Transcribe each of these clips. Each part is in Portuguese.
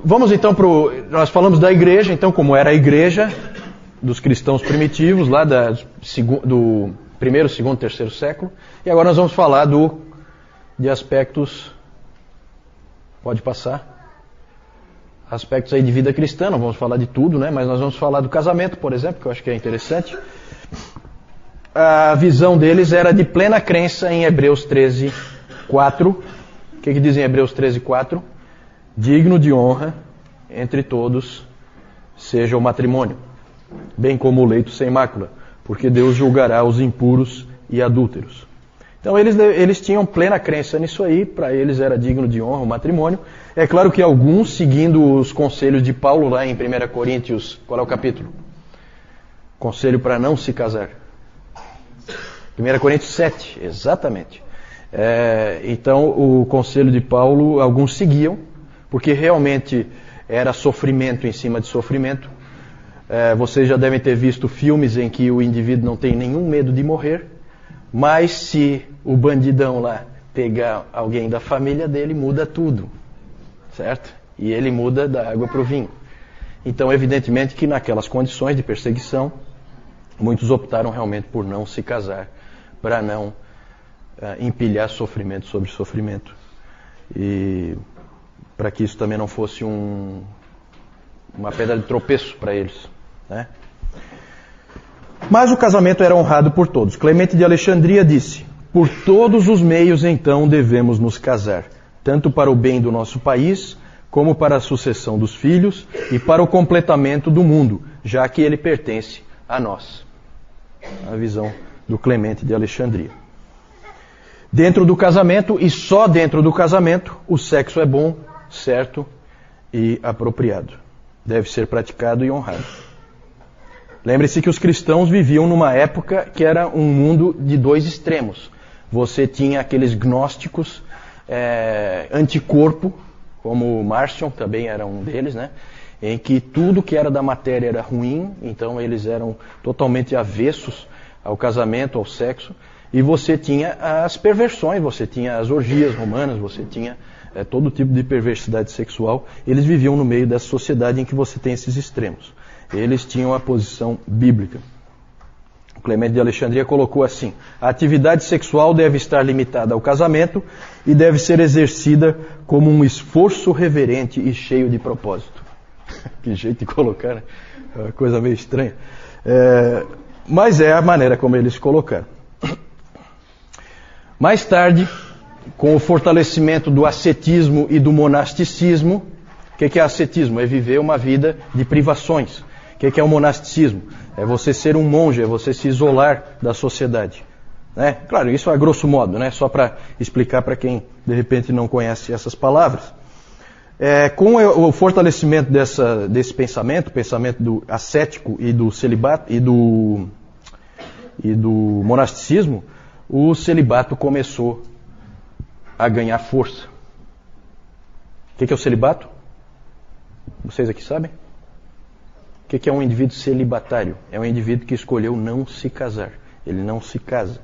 Vamos então nós falamos da igreja, então como era a igreja dos cristãos primitivos, lá do primeiro, segundo, terceiro século. E agora nós vamos falar de aspectos, pode passar, aspectos aí de vida cristã, não vamos falar de tudo, né? Mas nós vamos falar do casamento, por exemplo, que eu acho que é interessante. A visão deles era de plena crença em Hebreus 13, 4. O que diz em Hebreus 13, 4? Digno de honra entre todos seja o matrimônio, bem como o leito sem mácula, porque Deus julgará os impuros e adúlteros. Então eles tinham plena crença nisso aí, para eles era digno de honra o matrimônio. É claro que alguns, seguindo os conselhos de Paulo lá em 1 Coríntios, qual é o capítulo? Conselho para não se casar. 1 Coríntios 7, exatamente. Então o conselho de Paulo, alguns seguiam, porque realmente era sofrimento em cima de sofrimento. Vocês já devem ter visto filmes em que o indivíduo não tem nenhum medo de morrer, mas se o bandidão lá pegar alguém da família dele, muda tudo, certo? E ele muda da água para o vinho. Então, evidentemente que naquelas condições de perseguição, muitos optaram realmente por não se casar, para não empilhar sofrimento sobre sofrimento. E para que isso também não fosse uma pedra de tropeço para eles, né? Mas o casamento era honrado por todos. Clemente de Alexandria disse: por todos os meios então devemos nos casar, tanto para o bem do nosso país, como para a sucessão dos filhos e para o completamento do mundo, já que ele pertence a nós. A visão do Clemente de Alexandria. Dentro do casamento, e só dentro do casamento, o sexo é bom, certo e apropriado. Deve ser praticado e honrado. Lembre-se que os cristãos viviam numa época que era um mundo de dois extremos. Você tinha aqueles gnósticos anticorpo, como Marcion também era um deles, né? Em que tudo que era da matéria era ruim, então eles eram totalmente avessos ao casamento, ao sexo. E você tinha as perversões, você tinha as orgias romanas, você tinha todo tipo de perversidade sexual. Eles viviam no meio dessa sociedade em que você tem esses extremos. Eles tinham a posição bíblica. O Clemente de Alexandria colocou assim: a atividade sexual deve estar limitada ao casamento e deve ser exercida como um esforço reverente e cheio de propósito. Que jeito de colocar, né? É uma coisa meio estranha. Mas é a maneira como eles colocaram. Mais tarde, com o fortalecimento do ascetismo e do monasticismo, o que é ascetismo? É viver uma vida de privações. O que é o monasticismo? É você ser um monge, é você se isolar da sociedade. Né? Claro, isso a grosso modo, né? Só para explicar para quem de repente não conhece essas palavras. Com o fortalecimento desse pensamento, o pensamento do ascético e do celibato e do monasticismo, o celibato começou a ganhar força. O que é o celibato? Vocês aqui sabem? O que é um indivíduo celibatário? É um indivíduo que escolheu não se casar. Ele não se casa.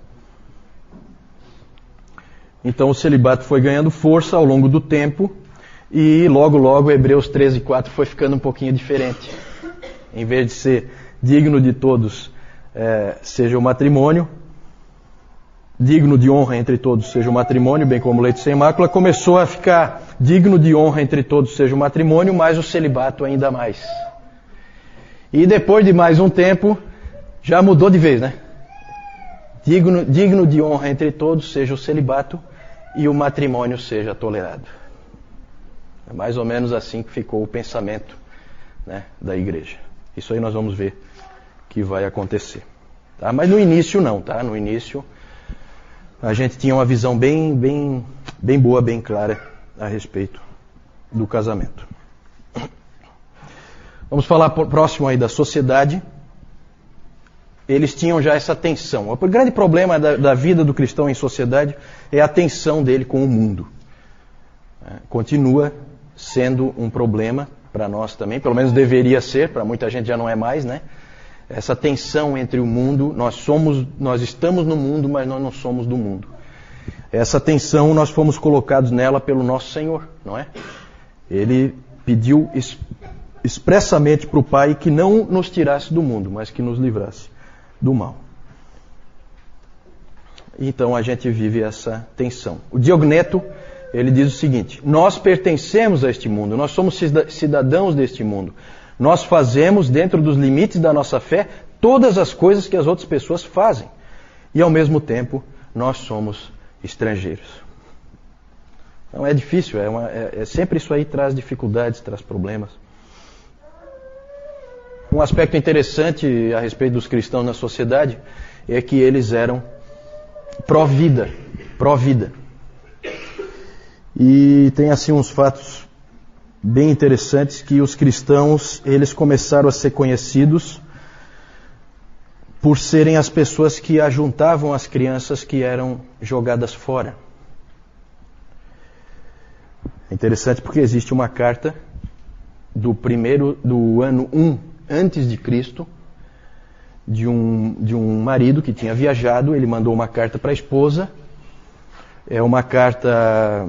Então o celibato foi ganhando força ao longo do tempo e logo Hebreus 13, 4 foi ficando um pouquinho diferente. Em vez de ser digno de todos seja o matrimônio, digno de honra entre todos seja o matrimônio, bem como leito sem mácula, começou a ficar digno de honra entre todos seja o matrimônio, mas o celibato ainda mais. E depois de mais um tempo, já mudou de vez, né? Digno de honra entre todos seja o celibato e o matrimônio seja tolerado. É mais ou menos assim que ficou o pensamento, né, da igreja. Isso aí nós vamos ver que vai acontecer. Tá? Mas no início não, tá? No início a gente tinha uma visão bem boa, bem clara a respeito do casamento. Vamos falar próximo aí da sociedade. Eles tinham já essa tensão. O grande problema da vida do cristão em sociedade é a tensão dele com o mundo. Continua sendo um problema para nós também, pelo menos deveria ser, para muita gente já não é mais, né? Essa tensão entre o mundo, nós estamos no mundo, mas nós não somos do mundo. Essa tensão nós fomos colocados nela pelo nosso Senhor, não é? Ele pediu expressamente para o Pai que não nos tirasse do mundo, mas que nos livrasse do mal. Então a gente vive essa tensão. O Diogneto, ele diz o seguinte: nós pertencemos a este mundo, nós somos cidadãos deste mundo. Nós fazemos, dentro dos limites da nossa fé, todas as coisas que as outras pessoas fazem. E ao mesmo tempo, nós somos estrangeiros. Então é difícil, sempre isso aí traz dificuldades, traz problemas. Um aspecto interessante a respeito dos cristãos na sociedade é que eles eram pró-vida. E tem assim uns fatos bem interessantes que os cristãos, eles começaram a ser conhecidos por serem as pessoas que ajuntavam as crianças que eram jogadas fora. É interessante porque existe uma carta do ano 1 antes de Cristo, de um marido que tinha viajado. Ele mandou uma carta para a esposa. É uma carta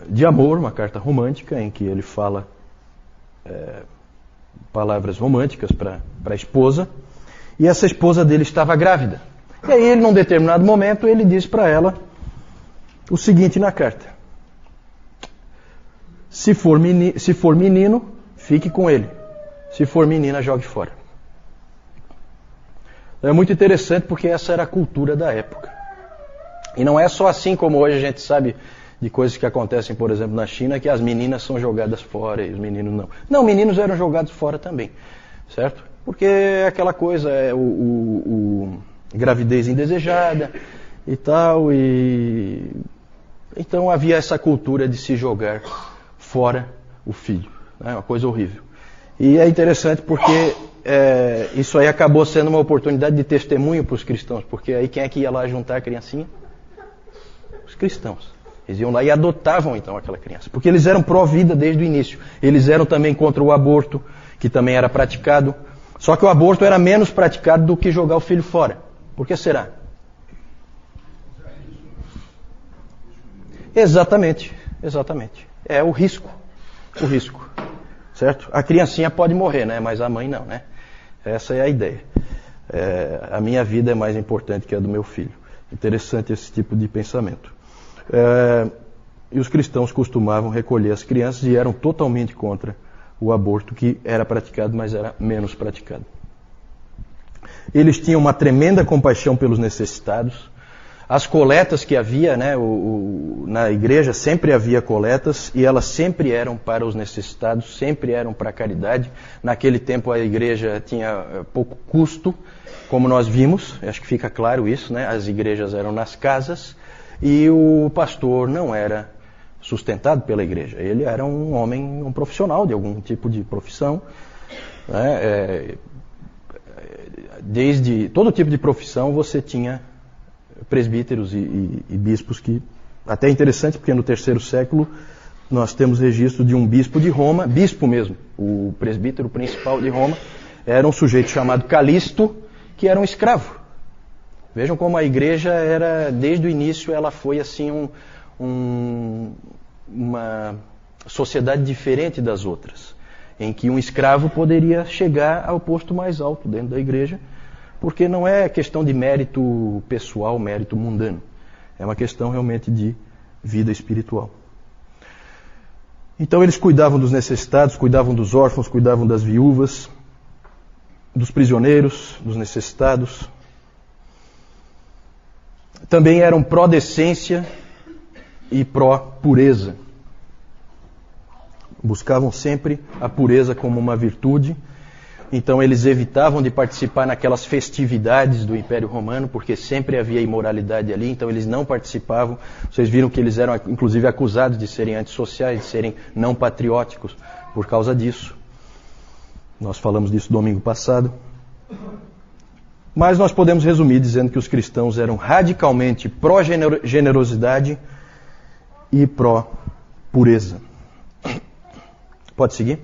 de amor, uma carta romântica, em que ele fala palavras românticas para a esposa. E essa esposa dele estava grávida. E aí ele, num determinado momento, ele diz para ela o seguinte na carta: se for menino, fique com ele. Se for menina, jogue fora. É muito interessante porque essa era a cultura da época. E não é só assim como hoje a gente sabe de coisas que acontecem, por exemplo, na China, que as meninas são jogadas fora e os meninos não. Não, meninos eram jogados fora também, certo? Porque é aquela coisa, gravidez indesejada e tal, e então havia essa cultura de se jogar fora o filho, né? Uma coisa horrível. E é interessante porque isso aí acabou sendo uma oportunidade de testemunho para os cristãos, porque aí quem é que ia lá juntar a criancinha? Os cristãos. Eles iam lá e adotavam então aquela criança, porque eles eram pró-vida desde o início. Eles eram também contra o aborto, que também era praticado. Só que o aborto era menos praticado do que jogar o filho fora. Por que será? Exatamente. É o risco. Certo? A criancinha pode morrer, né? Mas a mãe não, né? Essa é a ideia. A minha vida é mais importante que a do meu filho. Interessante esse tipo de pensamento. E os cristãos costumavam recolher as crianças e eram totalmente contra o aborto, que era praticado, mas era menos praticado. Eles tinham uma tremenda compaixão pelos necessitados. As coletas que havia, né, na igreja sempre havia coletas, e elas sempre eram para os necessitados, sempre eram para a caridade. Naquele tempo a igreja tinha pouco custo, como nós vimos, acho que fica claro isso, né? As igrejas eram nas casas e o pastor não era sustentado pela igreja. Ele era um homem, um profissional de algum tipo de profissão, né? Desde todo tipo de profissão você tinha presbíteros e bispos, que até é interessante porque no terceiro século nós temos registro de um bispo de Roma, bispo mesmo, o presbítero principal de Roma, era um sujeito chamado Calisto, que era um escravo. Vejam como a igreja era, desde o início, ela foi assim uma sociedade diferente das outras, em que um escravo poderia chegar ao posto mais alto dentro da igreja, porque não é questão de mérito pessoal, mérito mundano. É uma questão realmente de vida espiritual. Então eles cuidavam dos necessitados, cuidavam dos órfãos, cuidavam das viúvas, dos prisioneiros, dos necessitados. Também eram pró-decência e pró-pureza. Buscavam sempre a pureza como uma virtude. Então eles evitavam de participar naquelas festividades do Império Romano, porque sempre havia imoralidade ali, então eles não participavam. Vocês viram que eles eram inclusive acusados de serem antissociais, de serem não patrióticos por causa disso. Nós falamos disso domingo passado. Mas nós podemos resumir dizendo que os cristãos eram radicalmente pró-generosidade e pró-pureza. Pode seguir?